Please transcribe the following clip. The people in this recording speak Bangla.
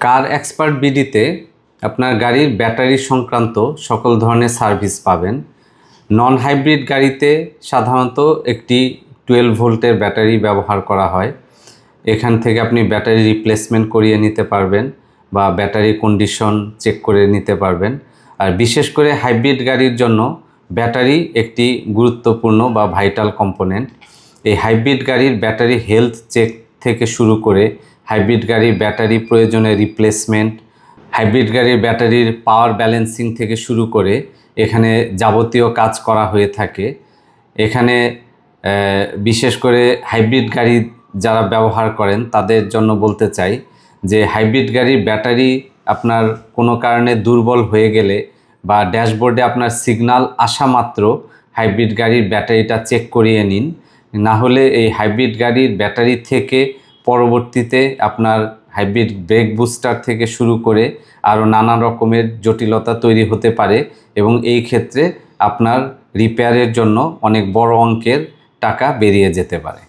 কার এক্সপার্ট বিডিতে আপনার গাড়ির ব্যাটারি সংক্রান্ত সকল ধরনের সার্ভিস পাবেন। নন হাইব্রিড গাড়িতে সাধারণত একটি 12 ভোল্টের ব্যাটারি ব্যবহার করা হয়। এখান থেকে আপনি ব্যাটারি রিপ্লেসমেন্ট করিয়ে নিতে পারবেন বা ব্যাটারি কন্ডিশন চেক করে নিতে পারবেন। আর বিশেষ করে হাইব্রিড গাড়ির জন্য ব্যাটারি একটি গুরুত্বপূর্ণ বা ভাইটাল কম্পোনেন্ট। এই হাইব্রিড গাড়ির ব্যাটারি হেলথ চেক থেকে শুরু করে হাইব্রিড গাড়ির ব্যাটারি প্রয়োজনে রিপ্লেসমেন্ট, হাইব্রিড গাড়ির ব্যাটারির পাওয়ার ব্যালেন্সিং থেকে শুরু করে এখানে যাবতীয় কাজ করা হয়ে থাকে। এখানে বিশেষ করে হাইব্রিড গাড়ি যারা ব্যবহার করেন তাদের জন্য বলতে চাই যে হাইব্রিড গাড়ির ব্যাটারি আপনার কোনো কারণে দুর্বল হয়ে গেলে বা ড্যাশবোর্ডে আপনার সিগন্যাল আসা মাত্র হাইব্রিড গাড়ির ব্যাটারিটা চেক করিয়ে নিন। না হলে এই হাইব্রিড গাড়ির ব্যাটারি থেকে পরবর্তীতে আপনার হাইব্রিড ব্রেক বুস্টার থেকে শুরু করে আরও নানা রকমের জটিলতা তৈরি হতে পারে এবং এই ক্ষেত্রে আপনার রিপেয়ারের জন্য অনেক বড় অঙ্কের টাকা বেরিয়ে যেতে পারে।